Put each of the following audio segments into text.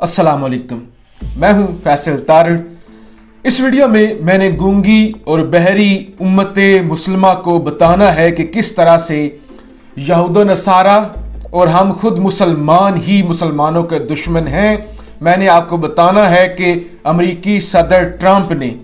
अस्सलाम वालेकुम, मैं हूं फैसल तारड़। इस वीडियो में मैंने गूंगी और बहरी उम्मत मुसलमा को बताना है कि किस तरह से यहूद नसारा और हम खुद मुसलमान ही मुसलमानों के दुश्मन हैं। मैंने आपको बताना है कि अमेरिकी सदर ट्रंप ने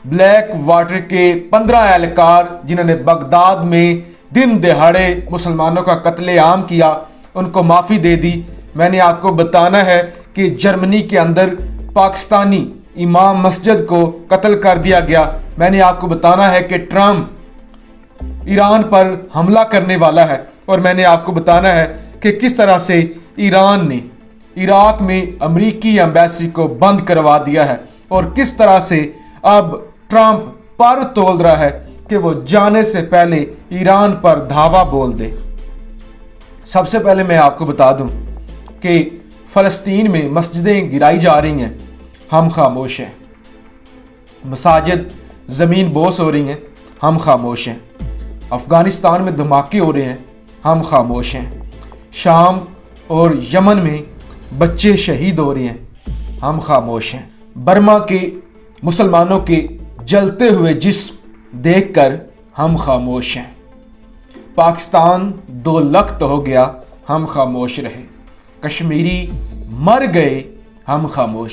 ब्लैक वाटर के 15 एहलकार जिन्होंने बगदाद में दिन दहाड़े मुसलमानों का कत्लेआम किया, उनको माफ़ी दे दी। मैंने आपको बताना है कि जर्मनी के अंदर पाकिस्तानी इमाम मस्जिद को कत्ल कर दिया गया। मैंने आपको बताना है कि ट्रंप ईरान पर हमला करने वाला है, और मैंने आपको बताना है कि किस तरह से ईरान ने इराक में अमेरिकी एम्बेसी को बंद करवा दिया है, और किस तरह से अब ट्रंप पर तोल रहा है कि वो जाने से पहले ईरान पर धावा बोल दे। सबसे पहले मैं आपको बता दूं कि फ़लस्तीन में मस्जिदें गिराई जा रही हैं, हम खामोश हैं। मसाजिद ज़मीन बोस हो रही हैं, हम खामोश हैं। अफ़गानिस्तान में धमाके हो रहे हैं, हम खामोश हैं। शाम और यमन में बच्चे शहीद हो रहे हैं, हम खामोश हैं। बर्मा के मुसलमानों के जलते हुए जिस्म देखकर हम खामोश हैं। पाकिस्तान 2 लख्त हो गया, हम खामोश रहे। कश्मीरी मर गए, हम खामोश।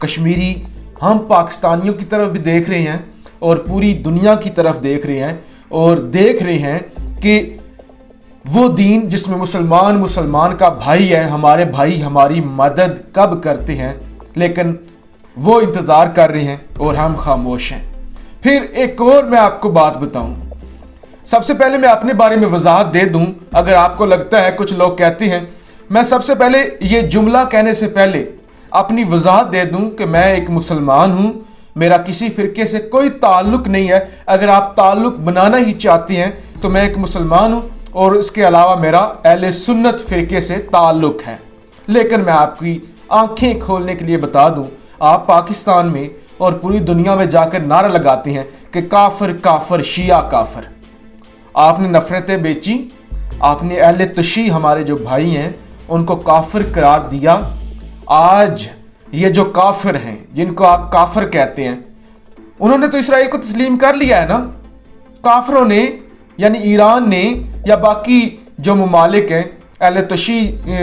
कश्मीरी हम पाकिस्तानियों की तरफ भी देख रहे हैं और पूरी दुनिया की तरफ देख रहे हैं, और देख रहे हैं कि वो दीन जिसमें मुसलमान का भाई है, हमारे भाई हमारी मदद कब करते हैं, लेकिन वो इंतज़ार कर रहे हैं और हम खामोश हैं। फिर एक और मैं आपको बात बताऊं। सबसे पहले मैं अपने बारे में वजाहत दे दूं। अगर आपको लगता है, कुछ लोग कहते हैं, मैं सबसे पहले ये जुमला कहने से पहले अपनी वजाहत दे दूं कि मैं एक मुसलमान हूं, मेरा किसी फ़िरके से कोई ताल्लुक़ नहीं है। अगर आप ताल्लुक़ बनाना ही चाहते हैं तो मैं एक मुसलमान हूं, और इसके अलावा मेरा अहले सुन्नत फ़िरके से ताल्लुक़ है। लेकिन मैं आपकी आंखें खोलने के लिए बता दूं, आप पाकिस्तान में और पूरी दुनिया में जाकर नारा लगाते हैं कि काफिर काफिर शिया काफिर। आपने नफरतें बेची, आपने अहले तशी हमारे जो भाई हैं उनको काफिर करार दिया। आज ये जो काफिर हैं, जिनको आप काफिर कहते हैं, उन्होंने तो इसराइल को तस्लीम कर लिया है ना। काफिरों ने, यानी ईरान ने या बाकी जो ममालिक हैं अहले तशी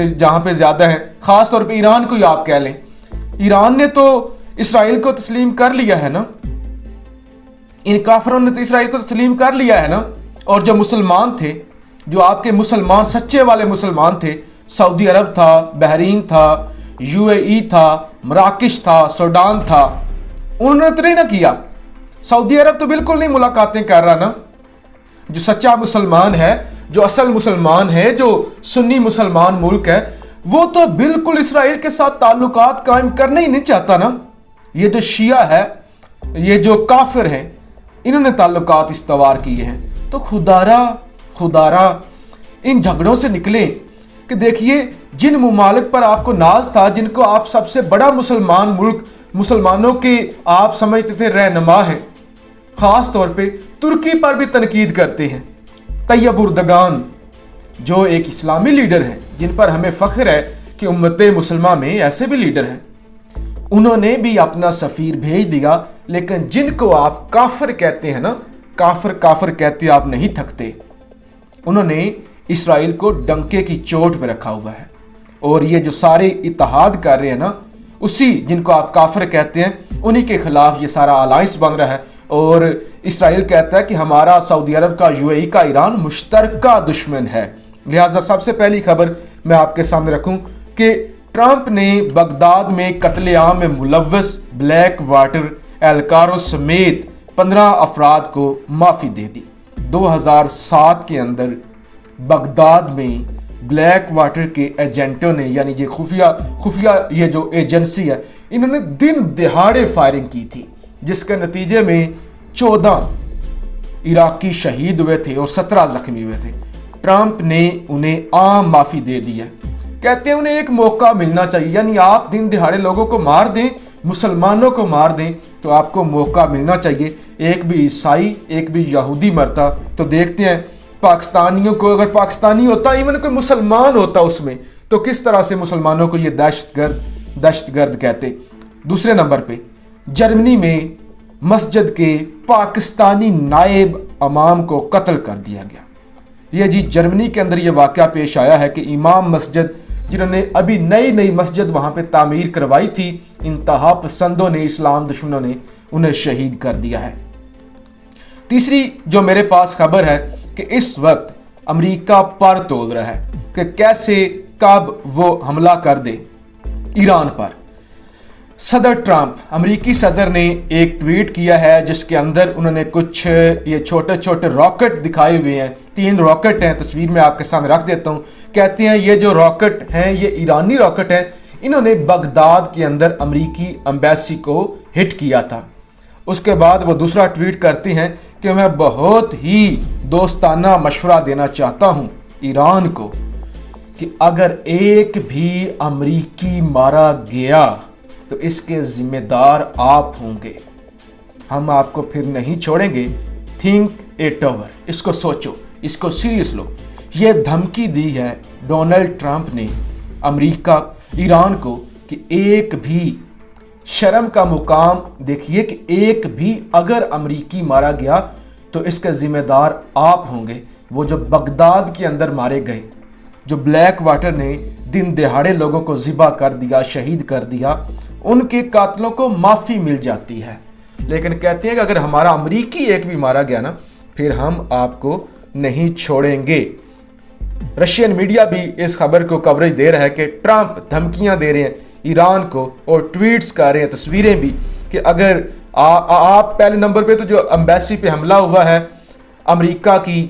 जहाँ पे ज़्यादा हैं, ख़ास तौर पे ईरान को ही आप कह लें, ईरान ने तो इसराइल को तस्लीम कर लिया है ना। इन काफिरों ने तो इसराइल को तस्लीम कर लिया है ना। और जो मुसलमान थे, जो आपके मुसलमान सच्चे वाले मुसलमान थे, सऊदी अरब था, बहरीन था, यूएई था, मराकश था, सूडान था, उन्होंने तो नहीं ना किया। सऊदी अरब तो बिल्कुल नहीं मुलाकातें कर रहा ना। जो सच्चा मुसलमान है, जो असल मुसलमान है, जो सुन्नी मुसलमान मुल्क है, वो तो बिल्कुल इसराइल के साथ ताल्लुकात कायम करना ही नहीं चाहता ना। ये जो शिया है, ये जो काफिर हैं, इन्होंने ताल्लुकात इस्तवार किए हैं। तो खुदारा इन झगड़ों से निकले कि देखिए, जिन मुमालिक पर आपको नाज था, जिनको आप सबसे बड़ा मुसलमान मुल्क, मुसलमानों के आप समझते थे रहनुमा है, ख़ास तौर पे तुर्की पर भी तनकीद करते हैं। तैयब उर्दगान जो एक इस्लामी लीडर है, जिन पर हमें फ़ख्र है कि उम्मत मुसलमा में ऐसे भी लीडर हैं, उन्होंने भी अपना सफ़ीर भेज दिया। लेकिन जिनको आप काफिर कहते हैं ना, काफिर काफिर कहते आप नहीं थकते, उन्होंने इसराइल को डंके की चोट पे रखा हुआ है। और ये जो सारे इत्तेहाद कर रहे हैं ना, उसी जिनको आप काफिर कहते हैं, उन्हीं के खिलाफ ये सारा अलायंस बन रहा है। और इसराइल कहता है कि हमारा सऊदी अरब का, यूएई का, ईरान मुश्तरका दुश्मन है। लिहाजा सबसे पहली खबर मैं आपके सामने रखूं कि ट्रंप ने बगदाद में कत्लेआम में मुलव्वस ब्लैक वाटर एहलकारों समेत 15 अफराद को माफ़ी दे दी। 2007 के अंदर बगदाद में ब्लैक वाटर के एजेंटों ने, यानी ये खुफिया ये जो एजेंसी है, इन्होंने दिन दिहाड़े फायरिंग की थी, जिसके नतीजे में 14 इराकी शहीद हुए थे और 17 जख्मी हुए थे। ट्रंप ने उन्हें आम माफ़ी दे दी है। कहते हैं उन्हें एक मौका मिलना चाहिए, यानी आप दिन दिहाड़े लोगों को मार दें, मुसलमानों को मार दें, तो आपको मौका मिलना चाहिए। एक भी ईसाई, एक भी यहूदी मरता तो देखते हैं पाकिस्तानियों को, अगर पाकिस्तानी होता, इवन कोई मुसलमान होता उसमें, तो किस तरह से मुसलमानों को ये दहशतगर्द दहशतगर्द कहते। दूसरे नंबर पे जर्मनी में मस्जिद के पाकिस्तानी नायब इमाम को कत्ल कर दिया गया। यह जी जर्मनी के अंदर यह वाक़या पेश आया है कि इमाम मस्जिद जिन्होंने अभी नई मस्जिद वहाँ पे तामीर करवाई थी, इंतहा पसंदों ने, इस्लाम दुश्मनों ने उन्हें शहीद कर दिया है। तीसरी जो मेरे पास खबर है कि इस वक्त अमेरिका पर तोल रहा है कि कैसे कब वो हमला कर दे ईरान पर। सदर ट्रंप, अमेरिकी सदर ने एक ट्वीट किया है जिसके अंदर उन्होंने कुछ ये छोटे छोटे रॉकेट दिखाए हुए हैं। 3 रॉकेट हैं, तस्वीर में आपके सामने रख देता हूँ। कहते हैं ये जो रॉकेट हैं ये ईरानी रॉकेट हैं, इन्होंने बगदाद के अंदर अमेरिकी एम्बेसी को हिट किया था। उसके बाद वो दूसरा ट्वीट करते हैं कि मैं बहुत ही दोस्ताना मशवरा देना चाहता हूँ ईरान को कि अगर एक भी अमेरिकी मारा गया तो इसके जिम्मेदार आप होंगे, हम आपको फिर नहीं छोड़ेंगे। थिंक इट ओवर, इसको सोचो, इसको सीरियस लो। ये धमकी दी है डोनाल्ड ट्रंप ने अमेरिका ईरान को कि एक भी शर्म का मुकाम देखिए कि एक भी अगर अमेरिकी मारा गया तो इसके जिम्मेदार आप होंगे। वो जो बगदाद के अंदर मारे गए, जो ब्लैक वाटर ने दिन दिहाड़े लोगों को ज़िबा कर दिया, शहीद कर दिया, उनके कातलों को माफ़ी मिल जाती है। लेकिन कहते हैं कि अगर हमारा अमेरिकी एक भी मारा गया ना फिर हम आपको नहीं छोड़ेंगे। रशियन मीडिया भी इस खबर को कवरेज दे रहा है कि ट्रंप धमकियां दे रहे हैं ईरान को और ट्वीट्स कर रहे हैं, तस्वीरें भी, कि अगर आप पहले नंबर पे तो जो एम्बेसी पे हमला हुआ है अमेरिका की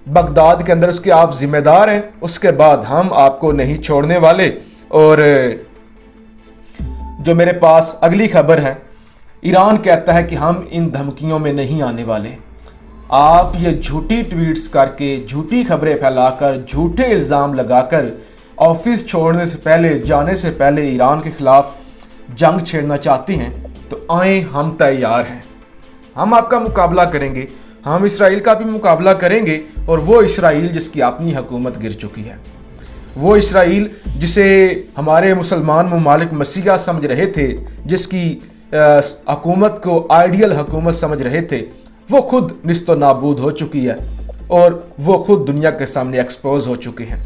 बगदाद के अंदर, उसके आप जिम्मेदार हैं, उसके बाद हम आपको नहीं छोड़ने वाले। और जो मेरे पास अगली खबर है, ईरान कहता है कि हम इन धमकियों में नहीं आने वाले। आप ये झूठी ट्वीट्स करके, झूठी खबरें फैलाकर, झूठे इल्ज़ाम लगाकर ऑफिस छोड़ने से पहले, जाने से पहले ईरान के खिलाफ जंग छेड़ना चाहते हैं तो आए, हम तैयार हैं, हम आपका मुकाबला करेंगे, हम इसराइल का भी मुकाबला करेंगे। और वो इसराइल जिसकी अपनी हुकूमत गिर चुकी है, वो इसराइल जिसे हमारे मुसलमान ममालिक मसीहा समझ रहे थे, जिसकी हुकूमत को आइडियल हुकूमत समझ रहे थे, वो खुद निस्तो नाबूद हो चुकी है और वो खुद दुनिया के सामने एक्सपोज हो चुके हैं।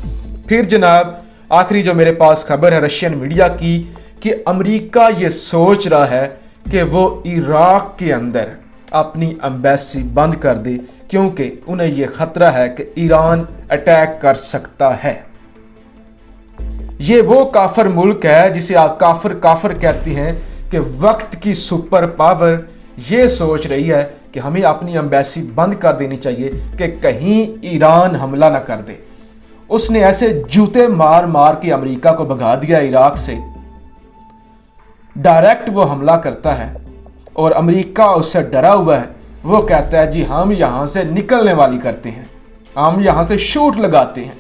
फिर जनाब आखिरी जो मेरे पास खबर है रशियन मीडिया की कि अमेरिका ये सोच रहा है कि वो इराक के अंदर अपनी एम्बेसी बंद कर दे, क्योंकि उन्हें यह खतरा है कि ईरान अटैक कर सकता है। ये वो काफर मुल्क है जिसे आप काफर कहते हैं कि वक्त की सुपर पावर ये सोच रही है कि हमें अपनी एम्बेसी बंद कर देनी चाहिए कि कहीं ईरान हमला ना कर दे। उसने ऐसे जूते मार मार के अमेरिका को भगा दिया इराक से। डायरेक्ट वो हमला करता है और अमेरिका उससे डरा हुआ है। वो कहता है जी हम यहाँ से निकलने वाली करते हैं, हम यहाँ से शूट लगाते हैं,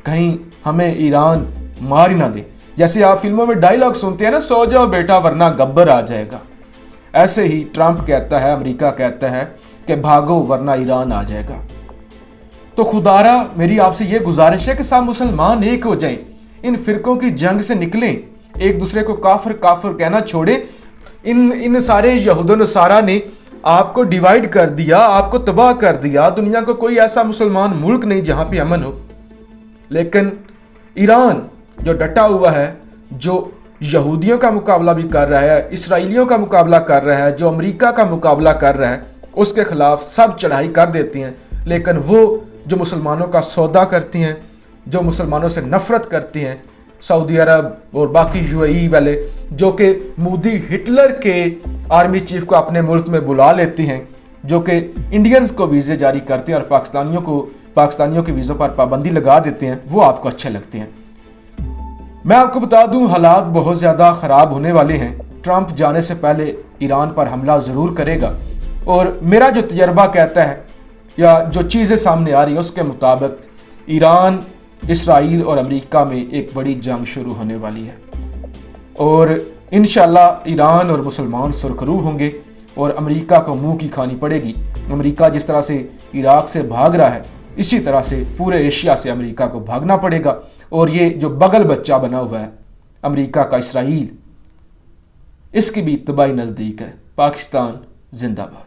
कहीं हमें ईरान मार ही ना दे। जैसे आप फिल्मों में डायलॉग सुनते हैं ना, सो जाओ बेटा वरना गब्बर आ जाएगा, ऐसे ही ट्रंप कहता है, अमेरिका कहता है कि भागो वरना ईरान आ जाएगा। तो खुदारा मेरी आपसे ये गुजारिश है कि सब मुसलमान एक हो जाएं, इन फिरकों की जंग से निकलें, एक दूसरे को काफिर कहना छोड़ें। इन सारे यहूदो नसारा ने आपको डिवाइड कर दिया, आपको तबाह कर दिया। दुनिया को कोई ऐसा मुसलमान मुल्क नहीं जहां पे अमन हो। लेकिन ईरान जो डटा हुआ है, जो यहूदियों का मुकाबला भी कर रहा है, इसराइलियों का मुकाबला कर रहा है, जो अमेरिका का मुकाबला कर रहा है, उसके खिलाफ सब चढ़ाई कर देती हैं। लेकिन वो जो मुसलमानों का सौदा करती हैं, जो मुसलमानों से नफरत करती हैं, सऊदी अरब और बाकी यूएई वाले, जो कि मोदी हिटलर के आर्मी चीफ को अपने मुल्क में बुला लेती हैं, जो कि इंडियंस को वीज़े जारी करते हैं और पाकिस्तानियों के वीज़ों पर पाबंदी लगा देते हैं, वो आपको अच्छे लगते हैं। मैं आपको बता दूं हालात बहुत ज़्यादा ख़राब होने वाले हैं। ट्रंप जाने से पहले ईरान पर हमला ज़रूर करेगा और मेरा जो तजर्बा कहता है या जो चीज़ें सामने आ रही है उसके मुताबिक ईरान, इसराइल और अमेरिका में एक बड़ी जंग शुरू होने वाली है और इंशाल्लाह ईरान और मुसलमान सुरखरू होंगे और अमेरिका को मुंह की खानी पड़ेगी। अमेरिका जिस तरह से इराक से भाग रहा है, इसी तरह से पूरे एशिया से अमेरिका को भागना पड़ेगा। और ये जो बगल बच्चा बना हुआ है अमेरिका का इसराइल, اس کی بھی تباہی نزدیک ہے۔ پاکستان زندہ باد۔